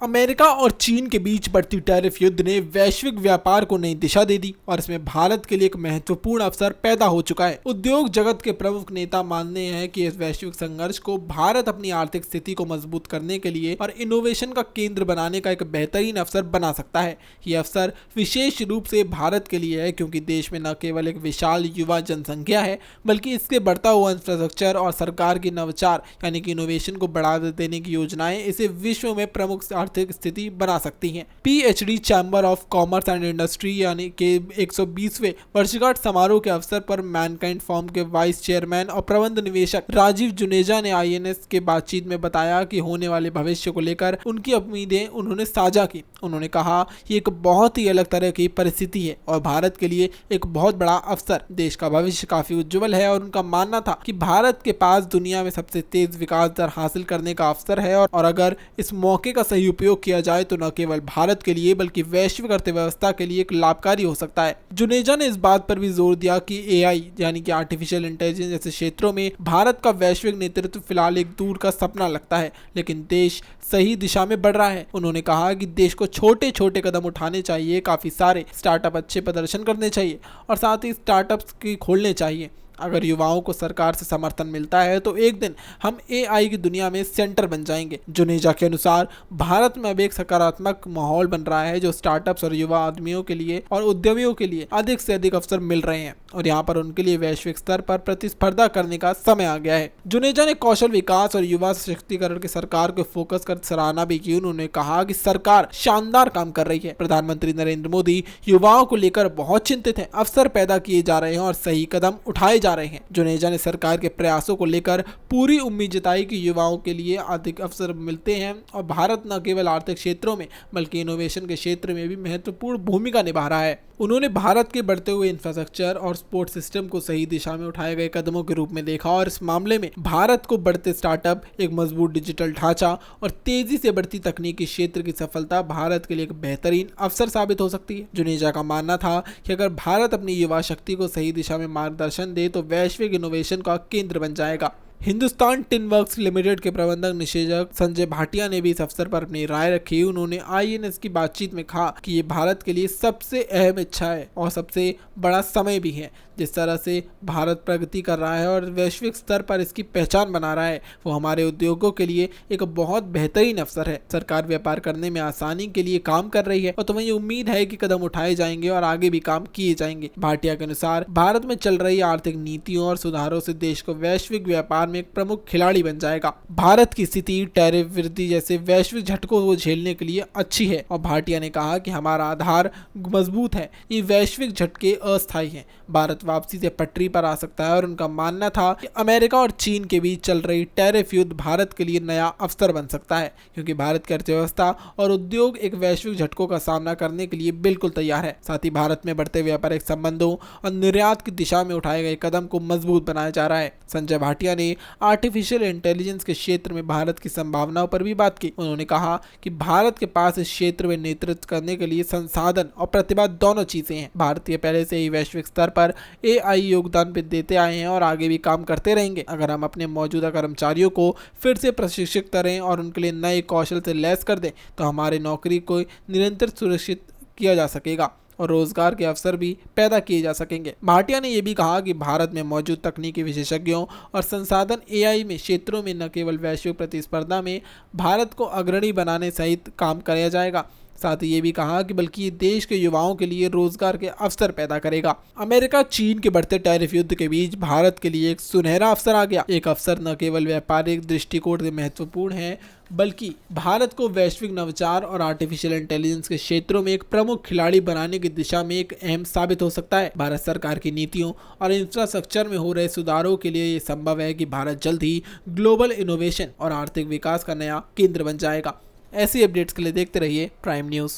America और चीन के बीच बढ़ती टैरिफ युद्ध ने वैश्विक व्यापार को नई दिशा दे दी और इसमें भारत के लिए एक महत्वपूर्ण अवसर पैदा हो चुका है। उद्योग जगत के प्रमुख नेता मानते हैं कि इस वैश्विक संघर्ष को भारत अपनी आर्थिक स्थिति को मजबूत करने के लिए और इनोवेशन का केंद्र बनाने का एक बेहतरीन अवसर बना सकता है। ये अवसर विशेष रूप से भारत के लिए है क्योंकि देश में न केवल एक विशाल युवा जनसंख्या है बल्कि इसके बढ़ता हुआ इंफ्रास्ट्रक्चर और सरकार की नवाचार यानी कि इनोवेशन को बढ़ावा देने की योजनाएं इसे विश्व में प्रमुख आर्थिक स्थिति बना सकती हैं। PhD chamber of commerce and industry यानी के 120वें वर्षगांठ समारोह के अवसर पर मैनकाइंड फॉर्म के वाइस चेयरमैन और प्रबंध निवेशक राजीव जुनेजा ने आईएनएस के बातचीत में बताया कि होने वाले भविष्य को लेकर उनकी उम्मीदें उन्होंने साझा की। उन्होंने कहा ये एक बहुत ही अलग तरह की परिस्थिति है और भारत के लिए एक बहुत बड़ा अवसर। देश का भविष्य काफी उज्जवल है और उनका मानना था कि भारत के पास दुनिया में सबसे तेज विकास दर हासिल करने का अवसर है और अगर इस मौके का सही उपयोग किया जाए तो न केवल भारत के लिए बल्कि वैश्विक अर्थव्यवस्था के लिए एक लाभकारी हो सकता है। जुनेजा ने इस बात पर भी जोर दिया कि एआई यानी कि आर्टिफिशियल इंटेलिजेंस जैसे क्षेत्रों में भारत का वैश्विक नेतृत्व फिलहाल एक दूर का सपना लगता है, लेकिन देश सही दिशा में बढ़ रहा है। उन्होंने कहा कि देश को छोटे छोटे कदम उठाने चाहिए, काफी सारे स्टार्टअप अच्छे प्रदर्शन करने चाहिए और साथ ही स्टार्टअप्स की खोलने चाहिए। अगर युवाओं को सरकार से समर्थन मिलता है तो एक दिन हम एआई की दुनिया में सेंटर बन जाएंगे। जुनेजा के अनुसार भारत में अब एक सकारात्मक माहौल बन रहा है जो स्टार्टअप्स और युवा आदमियों के लिए और उद्यमियों के लिए अधिक से अधिक अवसर मिल रहे हैं और यहाँ पर उनके लिए वैश्विक स्तर पर प्रतिस्पर्धा करने का समय आ गया है। जुनेजा ने कौशल विकास और युवा सशक्तिकरण की सरकार को फोकस कर सराहना भी की। उन्होंने कहा कि सरकार शानदार काम कर रही है। प्रधानमंत्री नरेंद्र मोदी युवाओं को लेकर बहुत चिंतित हैं, अवसर पैदा किए जा रहे हैं और सही कदम उठाए जा रहे हैं। जुनेजा ने सरकार के प्रयासों को लेकर पूरी उम्मीद जताई कि युवाओं के लिए अधिक अवसर मिलते हैं और भारत न केवल आर्थिक क्षेत्रों में बल्कि इनोवेशन के क्षेत्र में भी महत्वपूर्ण भूमिका निभा रहा है। उन्होंने भारत के बढ़ते हुए इंफ्रास्ट्रक्चर और सपोर्ट सिस्टम को सही दिशा में उठाए गए कदमों के रूप में देखा और इस मामले में भारत को बढ़ते स्टार्टअप, एक मजबूत डिजिटल ढांचा और तेजी से बढ़ती तकनीकी क्षेत्र की सफलता भारत के लिए एक बेहतरीन अवसर साबित हो सकती है। जुनेजा का मानना था कि अगर भारत अपनी युवा शक्ति को सही दिशा में मार्गदर्शन दे तो वैश्विक इनोवेशन का केंद्र बन जाएगा। हिंदुस्तान टिन वर्क्स लिमिटेड के प्रबंधक निदेशक संजय भाटिया ने भी इस अवसर पर अपनी राय रखी। उन्होंने आईएनएस की बातचीत में कहा कि ये भारत के लिए सबसे अहम इच्छा है और सबसे बड़ा समय भी है। जिस तरह से भारत प्रगति कर रहा है और वैश्विक स्तर पर इसकी पहचान बना रहा है वो हमारे उद्योगों के लिए एक बहुत बेहतरीन अवसर है। सरकार व्यापार करने में आसानी के लिए काम कर रही है और तुम्हें उम्मीद है कि कदम उठाए जाएंगे और आगे भी काम किए जाएंगे। भाटिया के अनुसार भारत में चल रही आर्थिक नीतियों और सुधारों से देश को वैश्विक व्यापार में एक प्रमुख खिलाड़ी बन जाएगा। भारत की स्थिति टैरिफ वृद्धि जैसे वैश्विक झटकों को झेलने के लिए अच्छी है और भाटिया ने कहा कि हमारा आधार मजबूत है, ये वैश्विक झटके अस्थायी हैं। भारत वापसी से पटरी पर आ सकता है और उनका मानना था कि अमेरिका और चीन के बीच चल रही टैरिफ युद्ध भारत के लिए नया अवसर बन सकता है क्योंकि भारत की अर्थव्यवस्था और उद्योग एक वैश्विक झटकों का सामना करने के लिए बिल्कुल तैयार है। साथ ही भारत में बढ़ते व्यापारिक संबंधों और निर्यात की दिशा में उठाए गए कदम को मजबूत बनाया जा रहा है। संजय भाटिया ने आर्टिफिशियल इंटेलिजेंस के क्षेत्र में भारत की संभावनाओं पर भी बात की। उन्होंने कहा कि भारत के पास इस क्षेत्र में नेतृत्व करने के लिए संसाधन और प्रतिभा दोनों चीजें हैं। भारतीय पहले से ही वैश्विक स्तर पर एआई योगदान भी देते आए हैं और आगे भी काम करते रहेंगे। अगर हम अपने मौजूदा कर्मचारियों को फिर से प्रशिक्षित करें और उनके लिए नए कौशल से लैस कर दें तो हमारी नौकरी को निरंतर सुरक्षित किया जा सकेगा और रोजगार के अवसर भी पैदा किए जा सकेंगे। भाटिया ने यह भी कहा कि भारत में मौजूद तकनीकी विशेषज्ञों और संसाधन एआई में क्षेत्रों में न केवल वैश्विक प्रतिस्पर्धा में भारत को अग्रणी बनाने सहित काम किया जाएगा, साथ ही ये भी कहा कि बल्कि ये देश के युवाओं के लिए रोजगार के अवसर पैदा करेगा। अमेरिका चीन के बढ़ते टैरिफ युद्ध के बीच भारत के लिए एक सुनहरा अवसर आ गया। एक अवसर न केवल व्यापारिक दृष्टिकोण से महत्वपूर्ण है बल्कि भारत को वैश्विक नवाचार और आर्टिफिशियल इंटेलिजेंस के क्षेत्रों में एक प्रमुख खिलाड़ी बनाने की दिशा में एक अहम साबित हो सकता है। भारत सरकार की नीतियों और इंफ्रास्ट्रक्चर में हो रहे सुधारों के लिए ये संभव है कि भारत जल्द ही ग्लोबल इनोवेशन और आर्थिक विकास का नया केंद्र बन जाएगा। ऐसी अपडेट्स के लिए देखते रहिए प्राइम न्यूज़।